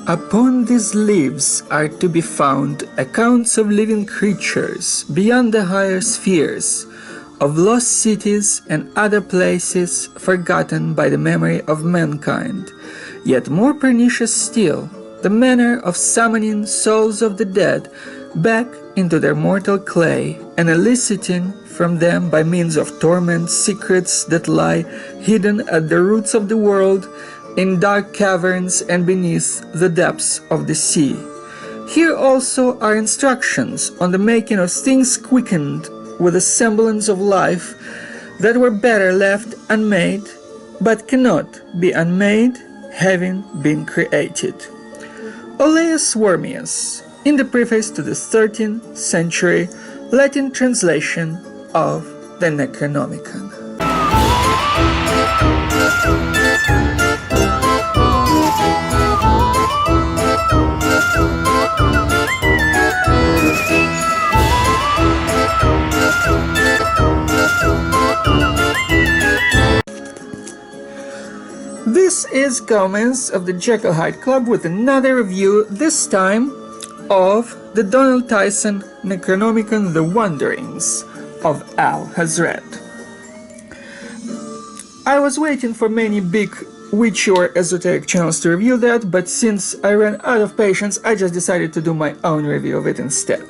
Upon these leaves are to be found accounts of living creatures beyond the higher spheres, of lost cities and other places forgotten by the memory of mankind, yet more pernicious still, the manner of summoning souls of the dead back into their mortal clay and eliciting from them by means of torment secrets that lie hidden at the roots of the world, in dark caverns and beneath the depths of the sea. Here also are instructions on the making of things quickened with a semblance of life that were better left unmade, but cannot be unmade, having been created. Olaus Wormius, in the preface to the 13th century Latin translation of the Necronomicon. This is Comments of the Jekyll Hyde Club with another review, this time of the Donald Tyson Necronomicon The Wanderings of Hazred. I was waiting for many big witchy or esoteric channels to review that, but since I ran out of patience, I just decided to do my own review of it instead.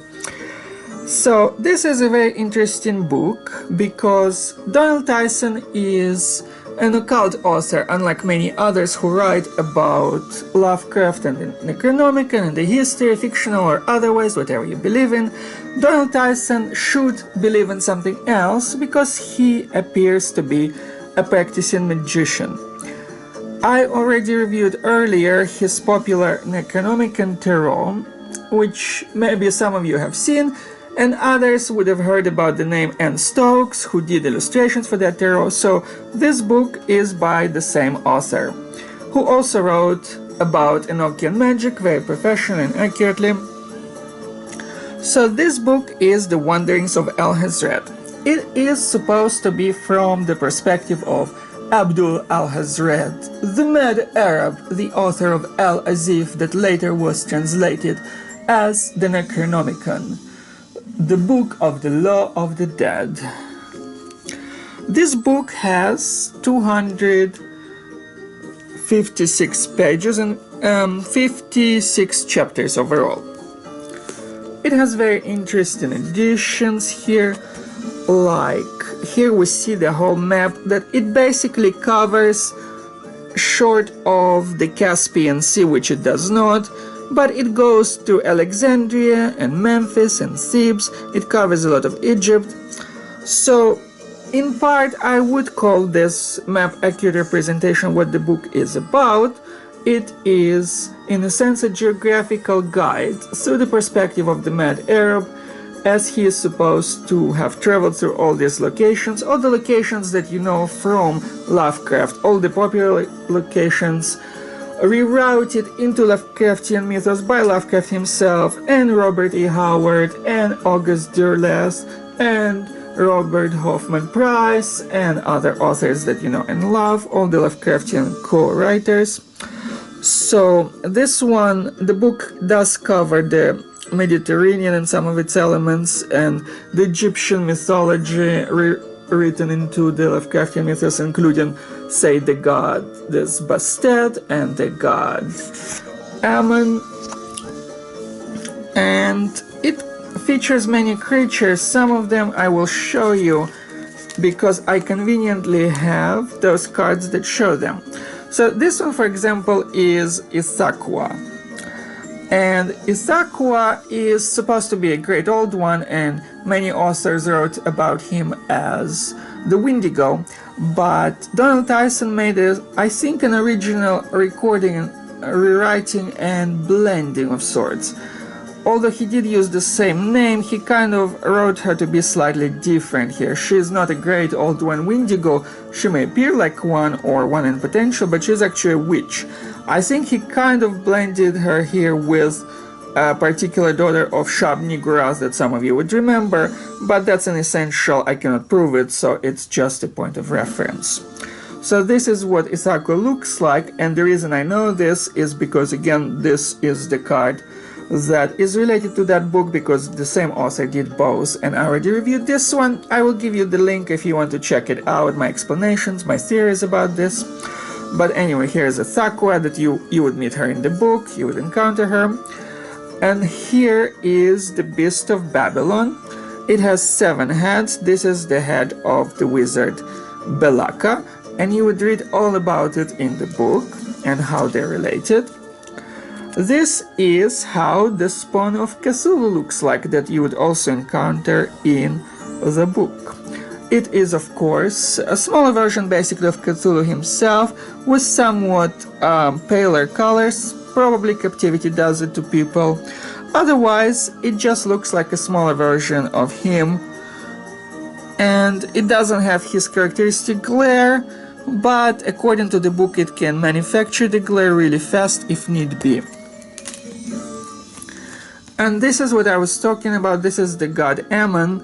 So this is a very interesting book because Donald Tyson is an occult author, unlike many others who write about Lovecraft and the Necronomicon and the history, fictional or otherwise, whatever you believe in. Donald Tyson should believe in something else because he appears to be a practicing magician. I already reviewed earlier his popular Necronomicon Tarot, which maybe some of you have seen, and others would have heard about the name N. Stokes, who did illustrations for that tarot. So this book is by the same author, who also wrote about Enochian magic very professionally and accurately. So this book is The Wanderings of Hazred. It is supposed to be from the perspective of Abdul al-Hazred, the mad Arab, the author of Al-Azif that later was translated as the Necronomicon, the Book of the Law of the Dead. This book has 256 pages and 56 chapters overall. It has very interesting additions here, like here we see the whole map that it basically covers short of the Caspian Sea, which it does not, but it goes to Alexandria and Memphis and Thebes. It covers a lot of Egypt. So in part I would call this map accurate representation of what the book is about. It is in a sense a geographical guide through the perspective of the mad Arab, as he is supposed to have traveled through all these locations, all the locations that you know from Lovecraft, all the popular locations rerouted into Lovecraftian mythos by Lovecraft himself and Robert E. Howard and August Derleth and Robert Hoffman Price and other authors that you know and love, all the Lovecraftian co-writers. So this one, the book does cover the Mediterranean and some of its elements and the Egyptian mythology written into the Lovecraftian mythos, including, say, the goddess Bastet and the god Ammon. And it features many creatures. Some of them I will show you because I conveniently have those cards that show them. So this one, for example, is Ithaqua. And Ithaqua is supposed to be a great old one, and many authors wrote about him as the Wendigo, but Donald Tyson made, I think, an original recording, rewriting and blending of sorts. Although he did use the same name, he kind of wrote her to be slightly different here. She is not a great old one Wendigo. She may appear like one or one in potential, but she's actually a witch. I think he kind of blended her here with a particular daughter of Shab-Niggurath that some of you would remember, but that's an essential, I cannot prove it, so it's just a point of reference. So this is what Ithaca looks like, and the reason I know this is because, again, this is the card that is related to that book, because the same author did both, and I already reviewed this one. I will give you the link if you want to check it out, my explanations, my theories about this. But anyway, here's Ithaca, that you would meet her in the book, you would encounter her. And here is the Beast of Babylon. It has 7 heads. This is the head of the wizard Belaka, and you would read all about it in the book and how they're related. This is how the spawn of Cthulhu looks like, that you would also encounter in the book. It is, of course, a smaller version basically of Cthulhu himself, with somewhat paler colors. Probably captivity does it to people. Otherwise, it just looks like a smaller version of him, and it doesn't have his characteristic glare, but according to the book it can manufacture the glare really fast if need be. And this is what I was talking about. This is the god Ammon,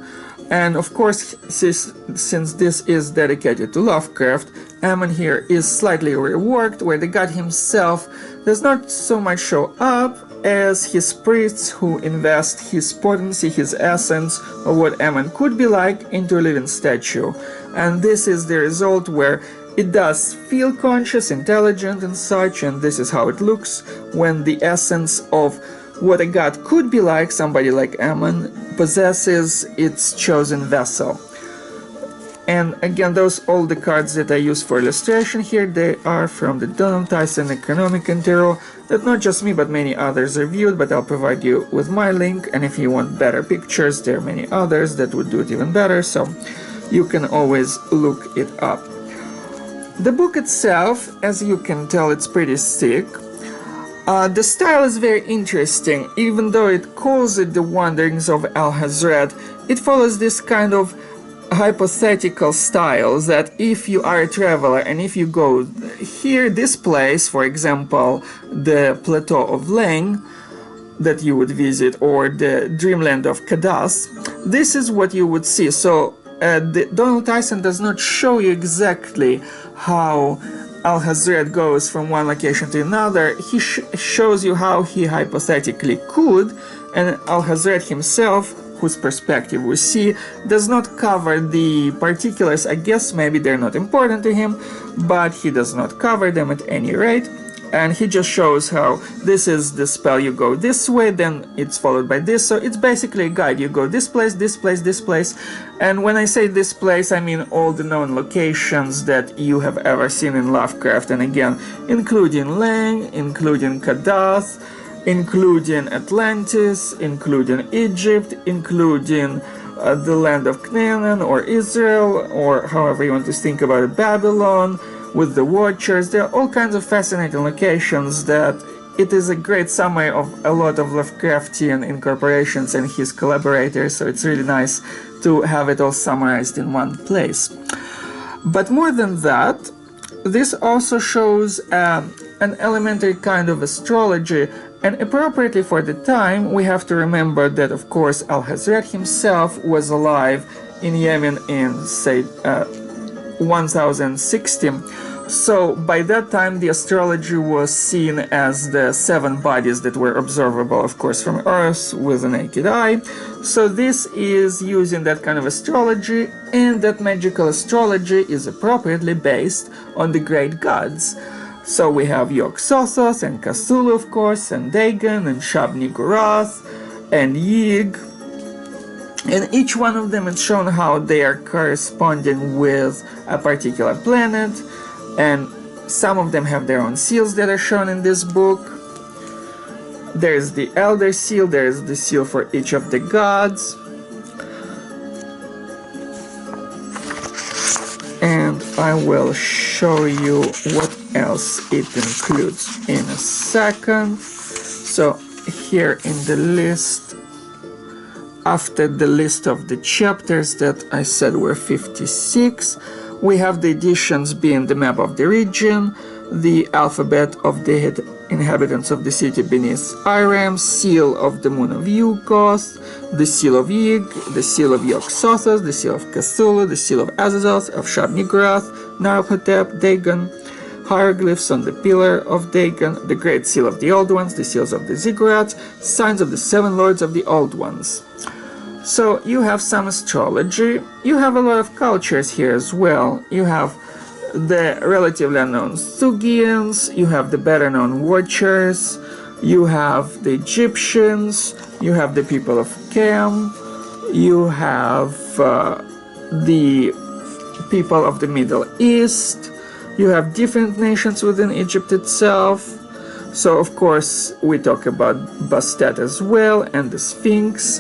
and of course, since this is dedicated to Lovecraft, Ammon here is slightly reworked, where the god himself does not so much show up as his priests who invest his potency, his essence of what Ammon could be like into a living statue. And this is the result, where it does feel conscious, intelligent and such, and this is how it looks when the essence of what a god could be like, somebody like Ammon, possesses its chosen vessel. And again, those all the cards that I use for illustration here, they are from the Donald Tyson Necronomicon Tarot, that not just me but many others reviewed, but I'll provide you with my link, and if you want better pictures, there are many others that would do it even better, so you can always look it up. The book itself, as you can tell, it's pretty thick. The style is very interesting. Even though it calls it the Wanderings of Hazred, it follows this kind of hypothetical style, that if you are a traveler and if you go here, this place, for example, the Plateau of Leng that you would visit, or the Dreamland of Kadath, this is what you would see. So Donald Tyson does not show you exactly how Hazred goes from one location to another. He shows you how he hypothetically could, and Hazred himself, whose perspective we see, does not cover the particulars. I guess maybe they're not important to him, but he does not cover them at any rate. And he just shows how this is the spell, you go this way, then it's followed by this. So it's basically a guide. You go this place, this place, this place. And when I say this place, I mean all the known locations that you have ever seen in Lovecraft. And again, including Leng, including Kadath, including Atlantis, including Egypt, including the land of Canaan or Israel, or however you want to think about it, Babylon, with the Watchers. There are all kinds of fascinating locations that it is a great summary of a lot of Lovecraftian incorporations and his collaborators, so it's really nice to have it all summarized in one place. But more than that, this also shows an elementary kind of astrology, and appropriately for the time, we have to remember that, of course, Hazred himself was alive in Yemen in, say, 1060. So by that time the astrology was seen as the 7 bodies that were observable, of course, from Earth with the naked eye. So this is using that kind of astrology, and that magical astrology is appropriately based on the great gods. So we have Yog-Sothoth and Cthulhu, of course, and Dagon and Shub-Niggurath and Yig. And each one of them is shown how they are corresponding with a particular planet, and some of them have their own seals that are shown in this book. There's the Elder Seal, there's the seal for each of the gods. And I will show you what else it includes in a second. So here in the list, after the list of the chapters that I said were 56, we have the editions being the map of the region, the alphabet of the inhabitants of the city beneath Iram, seal of the moon of Yugoth, the seal of Yig, the seal of Yog-Sothoth, the seal of Cthulhu, the seal of Azazel, of Shub-Niggurath, Narhotep, Dagon, hieroglyphs on the pillar of Dagon, the Great Seal of the Old Ones, the seals of the Ziggurats, signs of the seven lords of the Old Ones. So you have some astrology, you have a lot of cultures here as well. You have the relatively unknown Thugians, you have the better known Watchers, you have the Egyptians, you have the people of Cam, you have the people of the Middle East, you have different nations within Egypt itself. So of course we talk about Bastet as well, and the Sphinx,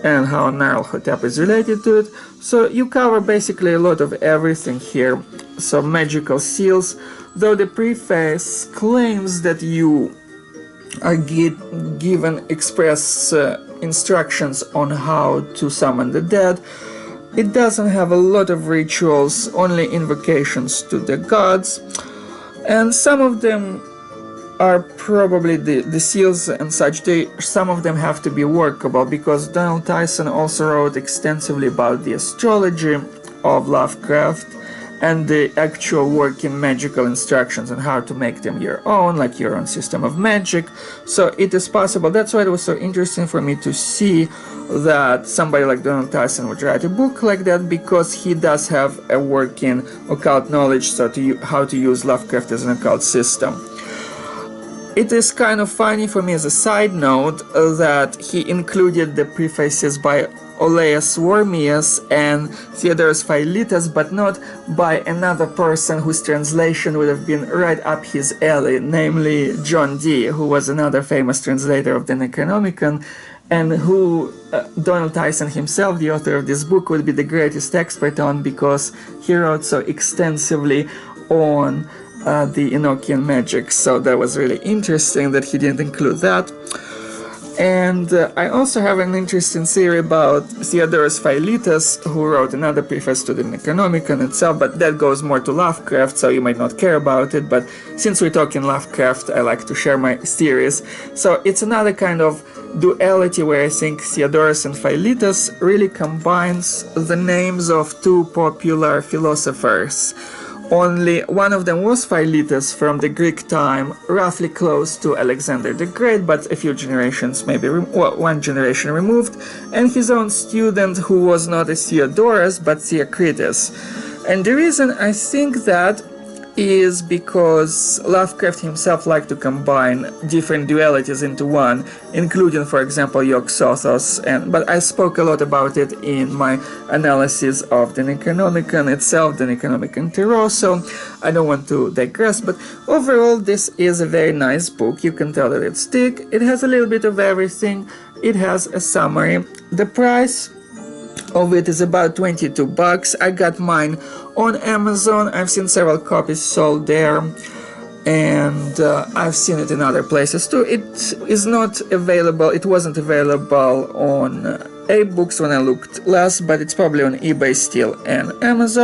and how Narl-Hotep is related to it. So you cover basically a lot of everything here. So magical seals, though the preface claims that you are given express instructions on how to summon the dead, it doesn't have a lot of rituals, only invocations to the gods, and some of them are probably the seals and such. Some of them have to be workable, because Donald Tyson also wrote extensively about the astrology of Lovecraft and the actual working magical instructions on how to make them your own, like your own system of magic. So it is possible. That's why it was so interesting for me to see that somebody like Donald Tyson would write a book like that, because he does have a working occult knowledge, so how to use Lovecraft as an occult system. It is kind of funny for me as a side note that he included the prefaces by Olaus Wormius and Theodorus Philetus, but not by another person whose translation would have been right up his alley, namely John Dee, who was another famous translator of the Necronomicon, and who Donald Tyson himself, the author of this book, would be the greatest expert on, because he wrote so extensively on the Enochian magic. So that was really interesting that he didn't include that. And I also have an interesting theory about Theodorus Philetus, who wrote another preface to the Necronomicon itself, but that goes more to Lovecraft, so you might not care about it. But since we're talking Lovecraft, I like to share my theories. So it's another kind of duality where I think Theodorus and Philetus really combines the names of two popular philosophers. Only one of them was Philetus from the Greek time, roughly close to Alexander the Great, but a few generations, maybe one generation removed, and his own student, who was not a Theodorus but Theocritus. And the reason I think that is because Lovecraft himself liked to combine different dualities into one, including, for example, Yog-Sothoth, but I spoke a lot about it in my analysis of the Necronomicon itself, the Necronomicon Tarot, so I don't want to digress. But overall, this is a very nice book. You can tell that it's thick, it has a little bit of everything, it has a summary. The price of it is about $22. I got mine on Amazon. I've seen several copies sold there, and I've seen it in other places too. It is not available, it wasn't available on eBooks when I looked last, but it's probably on eBay still and Amazon.